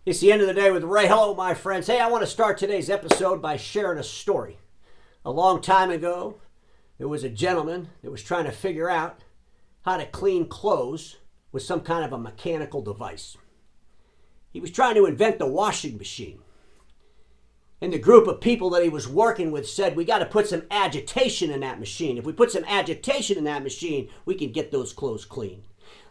It's the end of the day with Ray. Hello, my friends. Hey, I want to start today's episode by sharing a story. A long time ago, there was a gentleman that was trying to figure out how to clean clothes with some kind of a mechanical device. He was trying to invent the washing machine. And the group of people that he was working with said, we got to put some agitation in that machine. If we put some agitation in that machine, we can get those clothes clean.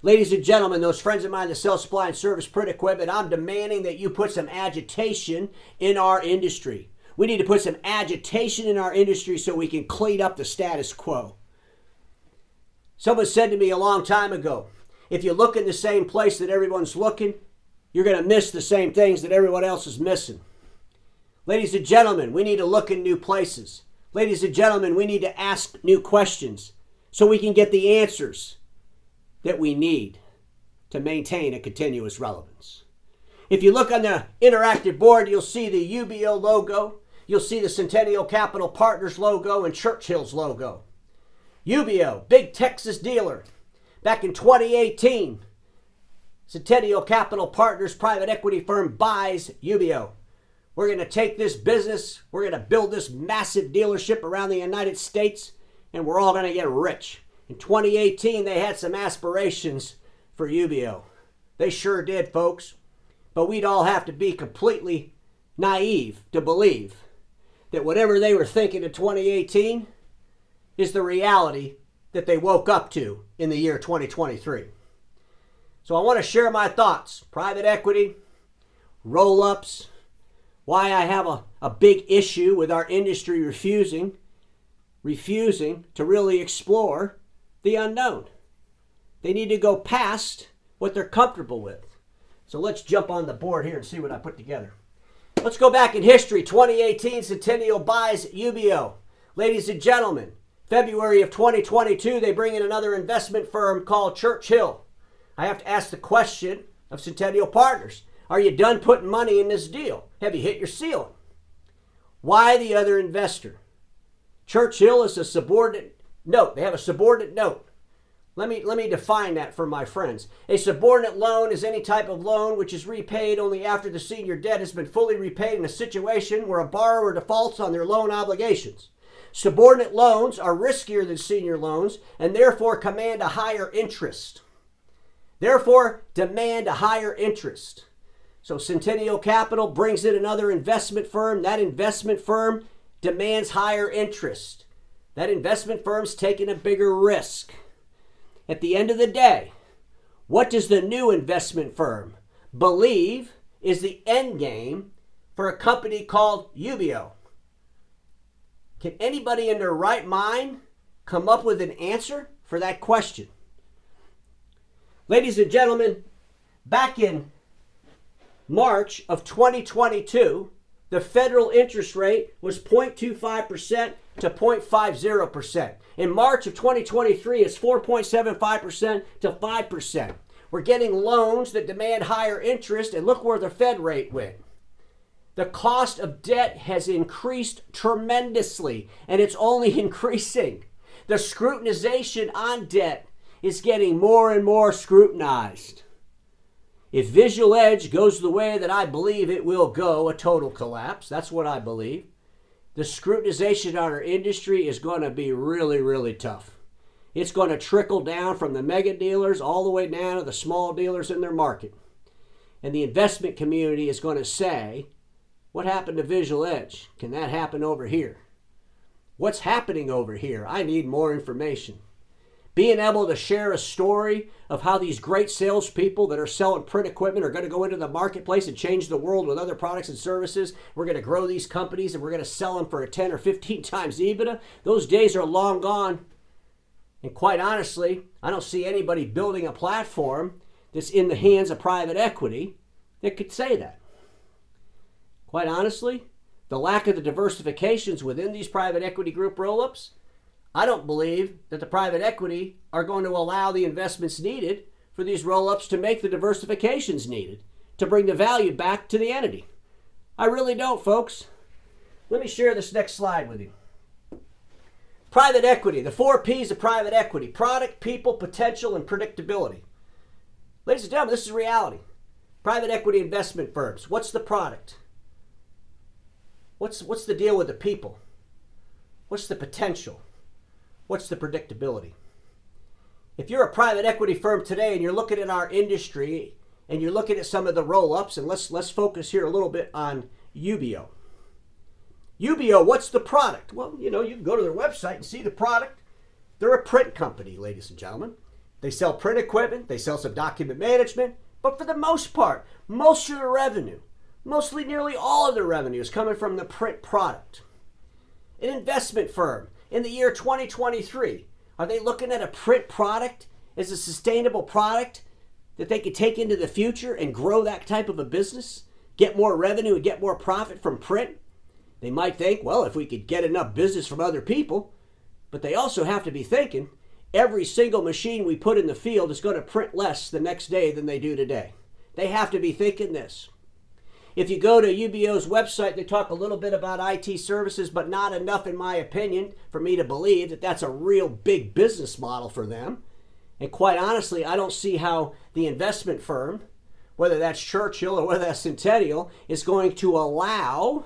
Ladies and gentlemen, those friends of mine that sell supply and service print equipment, I'm demanding that you put some agitation in our industry. We need to put some agitation in our industry so we can clean up the status quo. Someone said to me a long time ago, if you look in the same place that everyone's looking, you're going to miss the same things that everyone else is missing. Ladies and gentlemen, we need to look in new places. Ladies and gentlemen, we need to ask new questions so we can get the answers that we need to maintain a continuous relevance. If you look on the interactive board, you'll see the UBEO logo, you'll see the Sentinel Capital Partners logo and Churchill's logo. UBEO, big Texas dealer. Back in 2018, Sentinel Capital Partners private equity firm buys UBEO. We're going to take this business, we're going to build this massive dealership around the United States, and we're all going to get rich. In 2018, they had some aspirations for UBEO. They sure did, folks. But we'd all have to be completely naive to believe that whatever they were thinking in 2018 is the reality that they woke up to in the year 2023. So I want to share my thoughts. Private equity, roll-ups, why I have a big issue with our industry refusing to really explore the unknown. They need to go past what they're comfortable with. So let's jump on the board here and see what I put together. Let's go back in history. 2018, Sentinel buys UBEO. Ladies and gentlemen, February of 2022, they bring in another investment firm called Churchill. I have to ask the question of Sentinel Partners. Are you done putting money in this deal? Have you hit your ceiling? Why the other investor? Churchill is a subordinate note. They have a subordinate note. Let me define that for my friends. A subordinate loan is any type of loan which is repaid only after the senior debt has been fully repaid in a situation where a borrower defaults on their loan obligations. Subordinate loans are riskier than senior loans and therefore command a higher interest. Therefore, demand a higher interest. So Sentinel Capital brings in another investment firm. That investment firm demands higher interest. That investment firm's taking a bigger risk. At the end of the day, what does the new investment firm believe is the end game for a company called UBEO? Can anybody in their right mind come up with an answer for that question? Ladies and gentlemen, back in March of 2022, the federal interest rate was 0.25% to 0.50%. In March of 2023, it's 4.75% to 5%. We're getting loans that demand higher interest, and look where the Fed rate went. The cost of debt has increased tremendously, and it's only increasing. The scrutinization on debt is getting more and more scrutinized. If Visual Edge goes the way that I believe it will go, a total collapse, that's what I believe, the scrutinization on our industry is going to be really, really tough. It's going to trickle down from the mega dealers all the way down to the small dealers in their market. And the investment community is going to say, what happened to Visual Edge? Can that happen over here? What's happening over here? I need more information. Being able to share a story of how these great salespeople that are selling print equipment are going to go into the marketplace and change the world with other products and services. We're going to grow these companies and we're going to sell them for a 10 or 15 times EBITDA. Those days are long gone. And quite honestly, I don't see anybody building a platform that's in the hands of private equity that could say that. Quite honestly, the lack of the diversifications within these private equity group roll-ups, I don't believe that the private equity are going to allow the investments needed for these roll-ups to make the diversifications needed to bring the value back to the entity. I really don't, folks. Let me share this next slide with you. Private equity, the 4 P's of private equity: product, people, potential, and predictability. Ladies and gentlemen, this is reality. Private equity investment firms. What's the product? What's the deal with the people? What's the potential? What's the predictability? If you're a private equity firm today and you're looking at our industry and you're looking at some of the roll-ups, and let's focus here a little bit on UBEO. UBEO, what's the product? Well, you can go to their website and see the product. They're a print company, ladies and gentlemen. They sell print equipment, they sell some document management, but for the most part, most of the revenue, mostly nearly all of the revenue is coming from the print product. An investment firm in the year 2023, are they looking at a print product as a sustainable product that they could take into the future and grow that type of a business, get more revenue and get more profit from print? They might think, well, if we could get enough business from other people, but they also have to be thinking every single machine we put in the field is going to print less the next day than they do today. They have to be thinking this. If you go to UBEO's website, they talk a little bit about IT services, but not enough, in my opinion, for me to believe that that's a real big business model for them. And quite honestly, I don't see how the investment firm, whether that's Churchill or whether that's Sentinel, is going to allow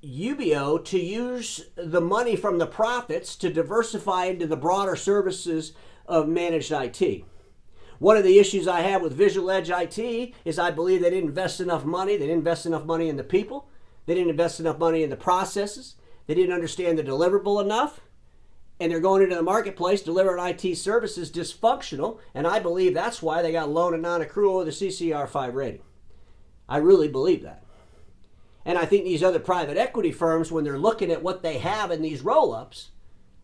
UBEO to use the money from the profits to diversify into the broader services of managed IT. One of the issues I have with Vigilant IT is I believe they didn't invest enough money. They didn't invest enough money in the people. They didn't invest enough money in the processes. They didn't understand the deliverable enough. And they're going into the marketplace delivering IT services dysfunctional. And I believe that's why they got loan and non-accrual with a CCR5 rating. I really believe that. And I think these other private equity firms, when they're looking at what they have in these roll-ups,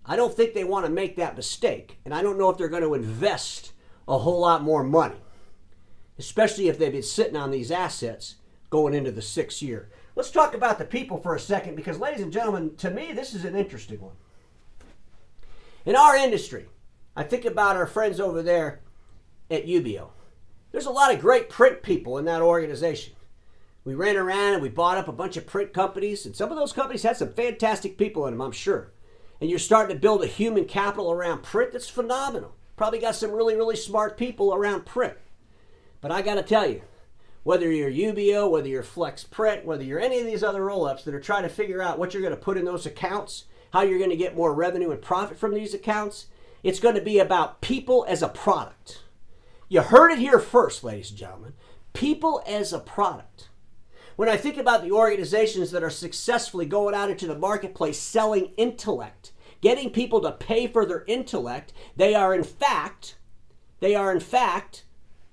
I don't think they want to make that mistake. And I don't know if they're going to invest a whole lot more money, especially if they've been sitting on these assets going into the 6th year. Let's talk about the people for a second, because, ladies and gentlemen, to me, this is an interesting one. In our industry, I think about our friends over there at UBEO. There's a lot of great print people in that organization. We ran around and we bought up a bunch of print companies, and some of those companies had some fantastic people in them, I'm sure. And you're starting to build a human capital around print that's phenomenal. Probably got some really, really smart people around print. But I got to tell you, whether you're UBEO, whether you're Flex Print, whether you're any of these other roll-ups that are trying to figure out what you're going to put in those accounts, how you're going to get more revenue and profit from these accounts, it's going to be about people as a product. You heard it here first, ladies and gentlemen. People as a product. When I think about the organizations that are successfully going out into the marketplace selling intellect, getting people to pay for their intellect, they are in fact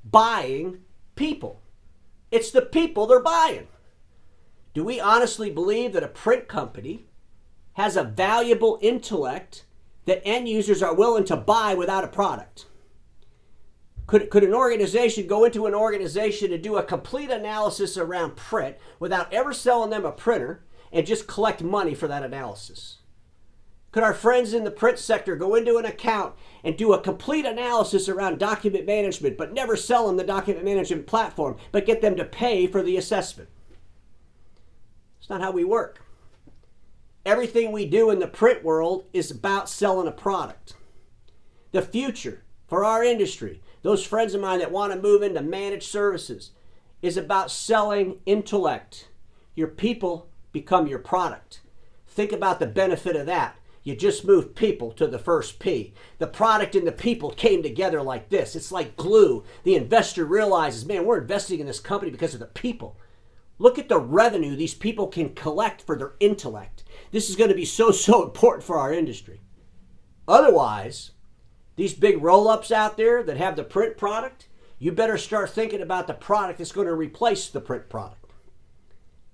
buying people. It's the people they're buying. Do we honestly believe that a print company has a valuable intellect that end users are willing to buy without a product? Could an organization go into an organization and do a complete analysis around print without ever selling them a printer and just collect money for that analysis? Could our friends in the print sector go into an account and do a complete analysis around document management, but never sell them the document management platform, but get them to pay for the assessment? It's not how we work. Everything we do in the print world is about selling a product. The future for our industry, those friends of mine that want to move into managed services, is about selling intellect. Your people become your product. Think about the benefit of that. You just moved people to the first P. The product and the people came together like this. It's like glue. The investor realizes, man, we're investing in this company because of the people. Look at the revenue these people can collect for their intellect. This is going to be so important for our industry. Otherwise, these big roll-ups out there that have the print product, you better start thinking about the product that's going to replace the print product.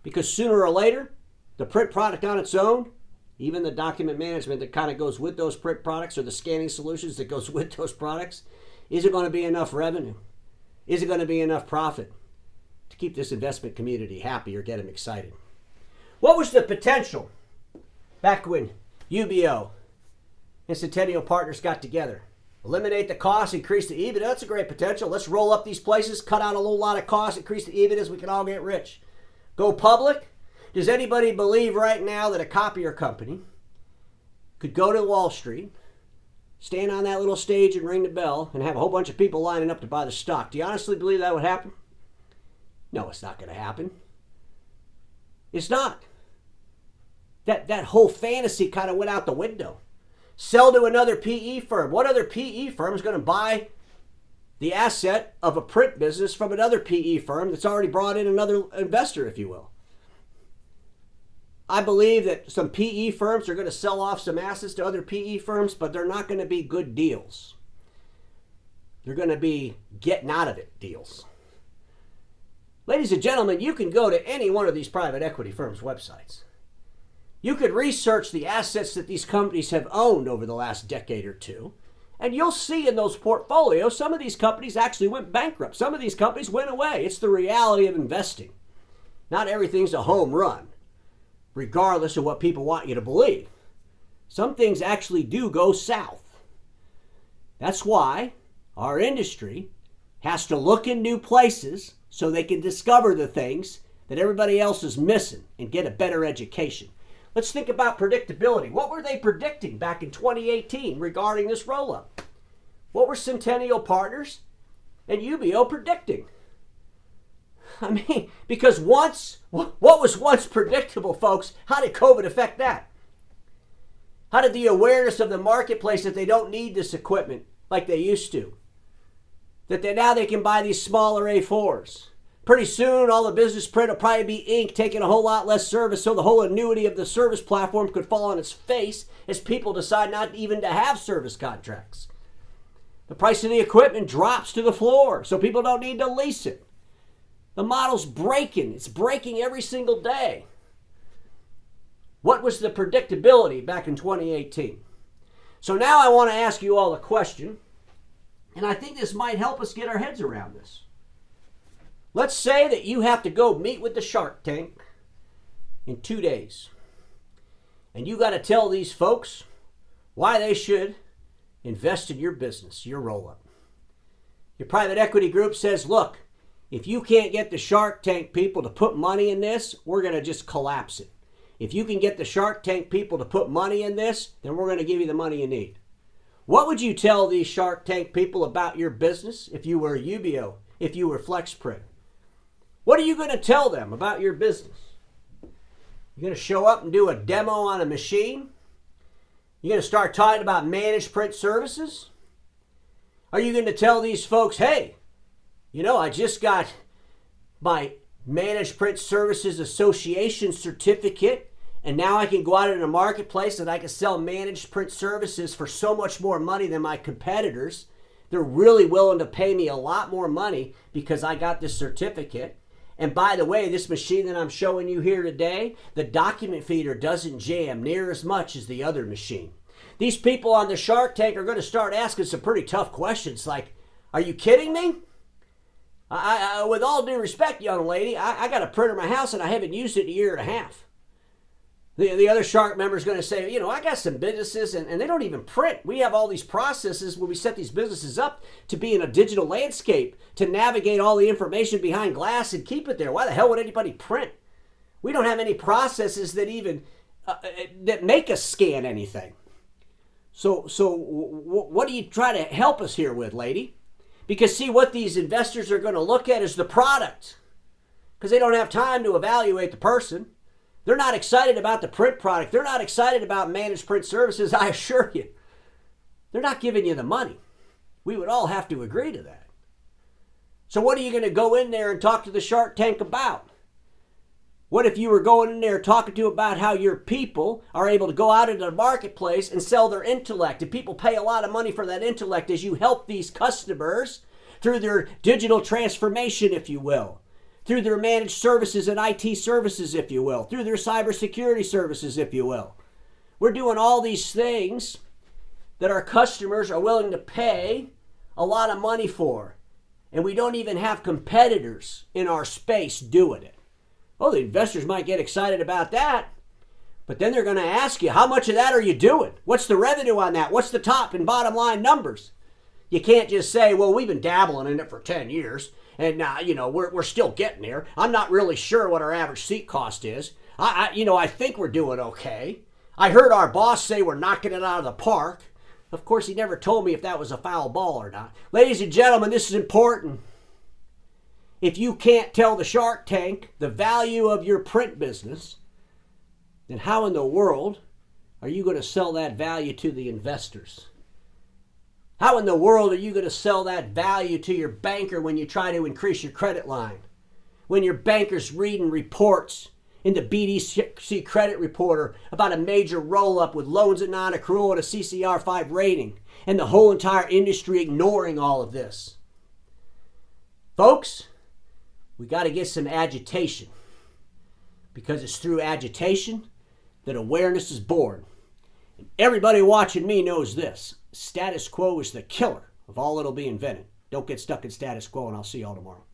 Because sooner or later, the print product on its own, even the document management that kind of goes with those print products, or the scanning solutions that goes with those products, is it going to be enough revenue? Is it going to be enough profit to keep this investment community happy or get them excited? What was the potential back when UBEO and Sentinel Partners got together? Eliminate the costs, increase the EBITDA. That's a great potential. Let's roll up these places, cut out a little lot of costs, increase the EBITDA as we can all get rich. Go public. Does anybody believe right now that a copier company could go to Wall Street, stand on that little stage and ring the bell and have a whole bunch of people lining up to buy the stock. Do you honestly believe that would happen? No, it's not going to happen. It's not. That whole fantasy kind of went out the window. Sell to another PE firm. What other PE firm is going to buy the asset of a print business from another PE firm that's already brought in another investor, if you will? I believe that some PE firms are going to sell off some assets to other PE firms, but they're not going to be good deals. They're going to be getting out of it deals. Ladies and gentlemen, you can go to any one of these private equity firms' websites. You could research the assets that these companies have owned over the last decade or two, and you'll see in those portfolios some of these companies actually went bankrupt. Some of these companies went away. It's the reality of investing. Not everything's a home run, regardless of what people want you to believe. Some things actually do go south. That's why our industry has to look in new places so they can discover the things that everybody else is missing and get a better education. Let's think about predictability. What were they predicting back in 2018 regarding this roll-up? What were Sentinel Partners and UBEO predicting? I mean, because what was once predictable, folks, how did COVID affect that? How did the awareness of the marketplace that they don't need this equipment like they used to? That now they can buy these smaller A4s. Pretty soon, all the business print will probably be ink, taking a whole lot less service, so the whole annuity of the service platform could fall on its face as people decide not even to have service contracts. The price of the equipment drops to the floor, so people don't need to lease it. The model's breaking. It's breaking every single day. What was the predictability back in 2018? So now I want to ask you all a question, and I think this might help us get our heads around this. Let's say that you have to go meet with the Shark Tank in 2 days. And you got to tell these folks why they should invest in your business, your roll-up. Your private equity group says, look, if you can't get the Shark Tank people to put money in this, we're going to just collapse it. If you can get the Shark Tank people to put money in this, then we're going to give you the money you need. What would you tell these Shark Tank people about your business if you were UBEO, if you were FlexPrint? What are you going to tell them about your business? You're going to show up and do a demo on a machine? You're going to start talking about managed print services? Are you going to tell these folks, hey, I just got my Managed Print Services Association certificate, and now I can go out in the marketplace and I can sell managed print services for so much more money than my competitors. They're really willing to pay me a lot more money because I got this certificate. And by the way, this machine that I'm showing you here today, the document feeder doesn't jam near as much as the other machine. These people on the Shark Tank are going to start asking some pretty tough questions like, are you kidding me? I with all due respect, young lady, I got a printer in my house and I haven't used it in a year and a half. The other Shark member is going to say, I got some businesses and they don't even print. We have all these processes where we set these businesses up to be in a digital landscape, to navigate all the information behind glass and keep it there. Why the hell would anybody print? We don't have any processes that even that make us scan anything. So what do you try to help us here with, lady? Because see, what these investors are going to look at is the product, because they don't have time to evaluate the person. They're not excited about the print product. They're not excited about managed print services, I assure you. They're not giving you the money. We would all have to agree to that. So what are you going to go in there and talk to the Shark Tank about? What if you were going in there talking to about how your people are able to go out into the marketplace and sell their intellect, and people pay a lot of money for that intellect as you help these customers through their digital transformation, if you will, through their managed services and IT services, if you will, through their cybersecurity services, if you will. We're doing all these things that our customers are willing to pay a lot of money for, and we don't even have competitors in our space doing it. Oh, the investors might get excited about that, but then they're going to ask you, how much of that are you doing? What's the revenue on that? What's the top and bottom line numbers? You can't just say, well, we've been dabbling in it for 10 years, and we're still getting there. I'm not really sure what our average seat cost is. I think we're doing okay. I heard our boss say we're knocking it out of the park. Of course, he never told me if that was a foul ball or not. Ladies and gentlemen, this is important. If you can't tell the Shark Tank the value of your print business, then how in the world are you going to sell that value to the investors? How in the world are you going to sell that value to your banker when you try to increase your credit line? When your banker's reading reports in the BDC credit reporter about a major roll-up with loans at non-accrual and a CCR5 rating, and the whole entire industry ignoring all of this. Folks, we got to get some agitation, because it's through agitation that awareness is born. And everybody watching me knows this. Status quo is the killer of all that'll be invented. Don't get stuck in status quo, and I'll see you all tomorrow.